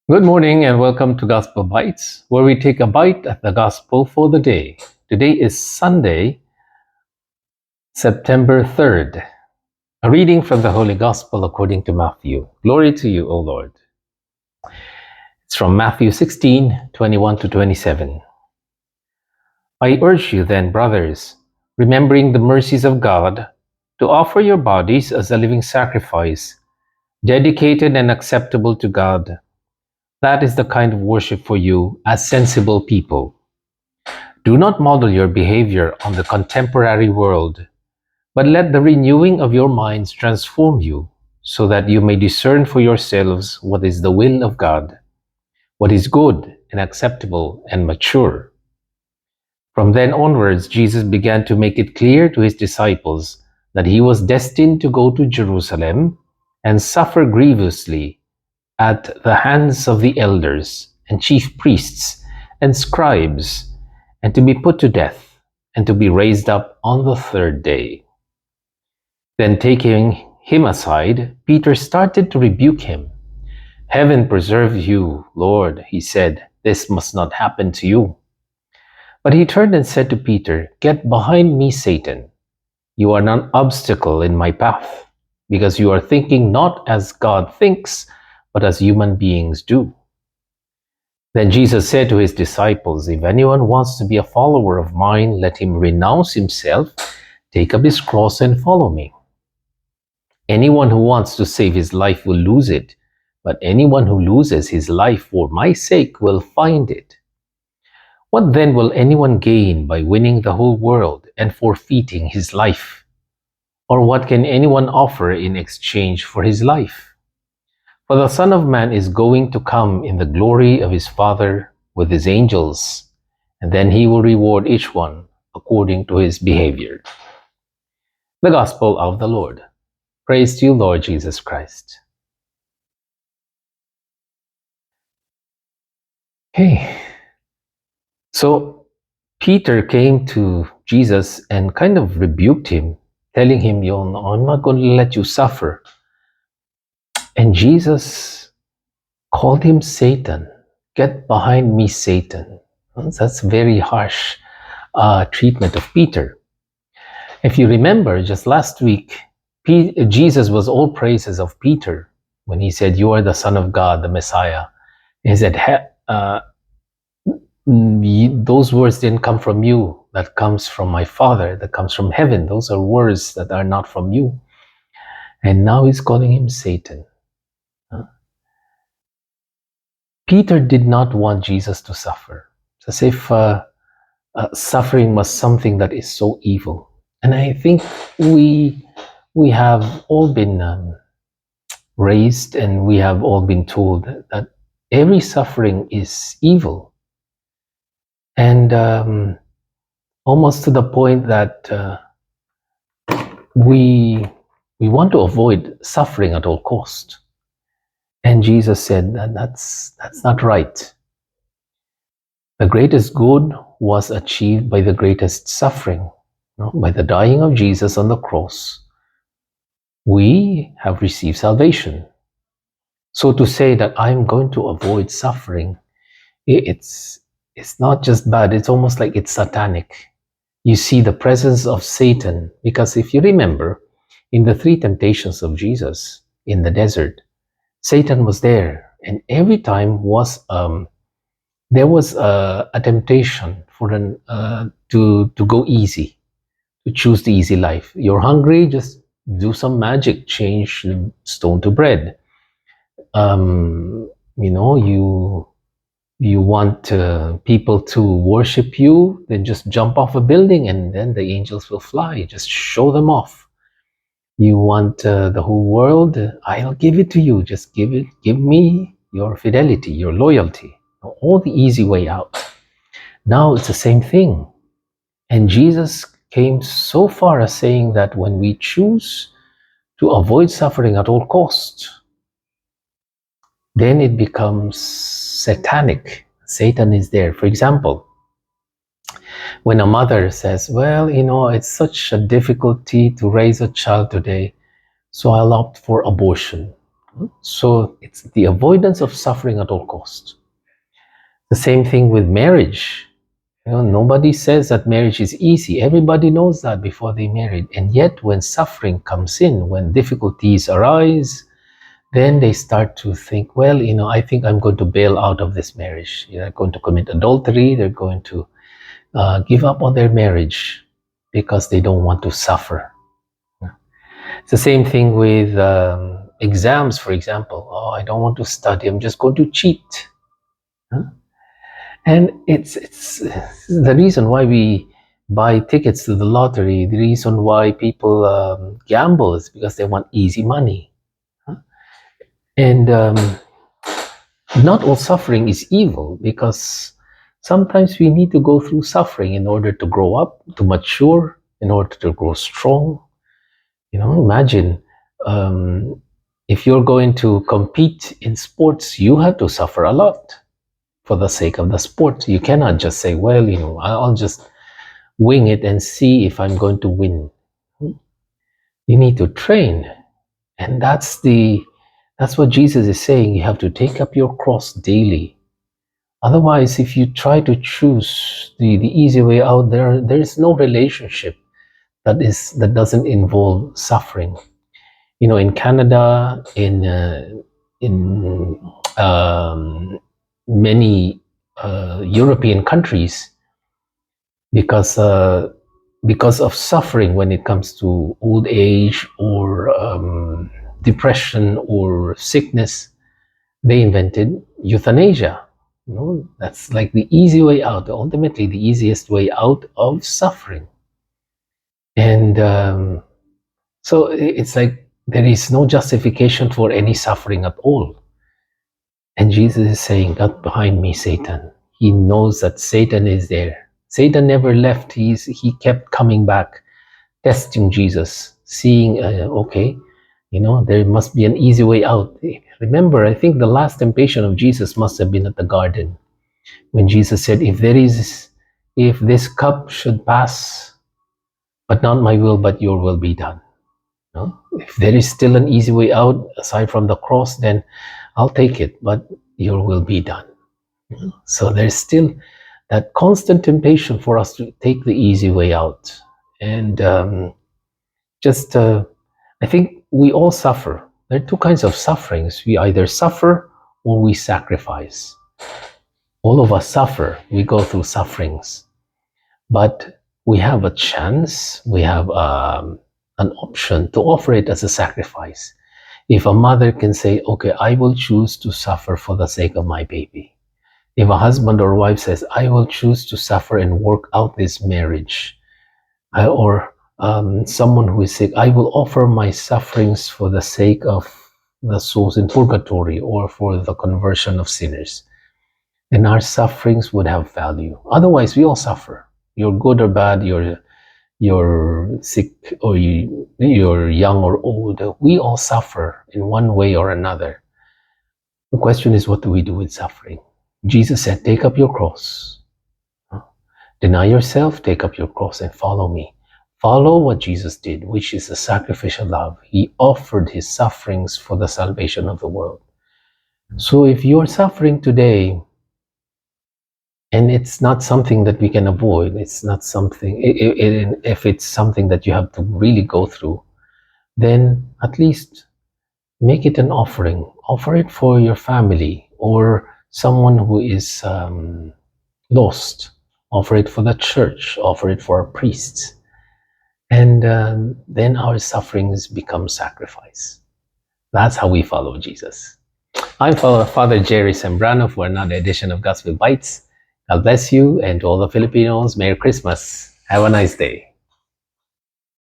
Good morning and welcome to Gospel Bytes, where we take a bite at the Gospel for the day. Today is Sunday, September 3rd. A reading from the Holy Gospel according to Matthew. Glory to you, O Lord. It's from Matthew 16:21 to 27. I urge you then, brothers, remembering the mercies of God, to offer your bodies as a living sacrifice, dedicated and acceptable to God. That is the kind of worship for you as sensible people. Do not model your behavior on the contemporary world, but let the renewing of your minds transform you, so that you may discern for yourselves what is the will of God, what is good and acceptable and mature. From then onwards, Jesus began to make it clear to his disciples that he was destined to go to Jerusalem and suffer grievously at the hands of the elders and chief priests and scribes, and to be put to death, and to be raised up on the third day. Then taking him aside, Peter started to rebuke him. Heaven preserve you, Lord, he said, this must not happen to you. But he turned and said to Peter, Get behind me, Satan. You are an obstacle in my path, because you are thinking not as God thinks, but as human beings do. Then Jesus said to his disciples, If anyone wants to be a follower of mine, let him renounce himself, take up his cross and follow me. Anyone who wants to save his life will lose it, but anyone who loses his life for my sake will find it. What then will anyone gain by winning the whole world and forfeiting his life? Or what can anyone offer in exchange for his life? For the Son of Man is going to come in the glory of his Father with his angels, and then he will reward each one according to his behavior. The Gospel of the Lord. Praise to you, Lord Jesus Christ. Okay, so Peter came to Jesus and kind of rebuked him, telling him, I'm not going to let you suffer. And Jesus called him Satan. Get behind me, Satan. That's very harsh treatment of Peter. If you remember, just last week, Jesus was all praises of Peter when he said, You are the Son of God, the Messiah. He said, those words didn't come from you. That comes from my Father, that comes from heaven. Those are words that are not from you. And now he's calling him Satan. Peter did not want Jesus to suffer. It's as if suffering was something that is so evil. And I think we have all been raised, and we have all been told that every suffering is evil. And almost to the point that we want to avoid suffering at all cost. And Jesus said that that's not right. The greatest good was achieved by the greatest suffering. By the dying of Jesus on the cross, we have received salvation. So to say that I'm going to avoid suffering, it's not just bad, it's almost like it's satanic. You see the presence of Satan, because if you remember, in the 3 temptations of Jesus in the desert, Satan was there, and every time was there was a temptation for to go easy, to choose the easy life. You're hungry, just do some magic, change stone to bread. You want people to worship you, then just jump off a building and then the angels will fly. Just show them off. You want the whole world, I'll give it to you. Just give me your fidelity, your loyalty. All the easy way out. Now it's the same thing. And Jesus came so far as saying that when we choose to avoid suffering at all costs, then it becomes satanic. Satan is there. For example, when a mother says, well, it's such a difficulty to raise a child today, so I'll opt for abortion. So it's the avoidance of suffering at all costs. The same thing with marriage. Nobody says that marriage is easy. Everybody knows that before they married. And yet when suffering comes in, when difficulties arise, then they start to think, well, I think I'm going to bail out of this marriage. They're going to commit adultery. They're going to give up on their marriage because they don't want to suffer. It's the same thing with exams, for example. Oh, I don't want to study. I'm just going to cheat. And it's the reason why we buy tickets to the lottery. The reason why people gamble is because they want easy money. And not all suffering is evil, because sometimes we need to go through suffering in order to grow up, to mature, in order to grow strong. Imagine if you're going to compete in sports, you have to suffer a lot for the sake of the sport. You cannot just say, well, I'll just wing it and see if I'm going to win. You need to train. And that's what Jesus is saying. You have to take up your cross daily. Otherwise, if you try to choose the easy way out, there is no relationship that doesn't involve suffering. In Canada, in many European countries, because of suffering when it comes to old age or depression or sickness, they invented euthanasia. That's like the easy way out, ultimately the easiest way out of suffering. And so it's like there is no justification for any suffering at all. And Jesus is saying, "Get behind me, Satan." He knows that Satan is there. Satan never left. He kept coming back, testing Jesus, seeing, okay, there must be an easy way out. Remember, I think the last temptation of Jesus must have been at the garden, when Jesus said, if this cup should pass, but not my will, but your will be done. If there is still an easy way out aside from the cross, then I'll take it, but your will be done. So there's still that constant temptation for us to take the easy way out. And I think we all suffer. There are two kinds of sufferings. We either suffer or we sacrifice. All of us suffer. We go through sufferings. But we have a chance, we have an option to offer it as a sacrifice. If a mother can say, okay, I will choose to suffer for the sake of my baby. If a husband or wife says, I will choose to suffer and work out this marriage. Or someone who is sick, I will offer my sufferings for the sake of the souls in purgatory or for the conversion of sinners. Then our sufferings would have value. Otherwise, we all suffer. You're good or bad, you're sick or you're young or old. We all suffer in one way or another. The question is, what do we do with suffering? Jesus said, take up your cross. Deny yourself, take up your cross and follow me. Follow what Jesus did, which is a sacrificial love. He offered his sufferings for the salvation of the world. So if you're suffering today, and it's not something that we can avoid, it's not something, if it's something that you have to really go through, then at least make it an offering. Offer it for your family or someone who is lost. Offer it for the church. Offer it for our priests. And then our sufferings become sacrifice. That's how we follow Jesus. I'm Father Jerry Sembrano for another edition of Gospel Bytes. God bless you, and to all the Filipinos, Merry Christmas. Have a nice day.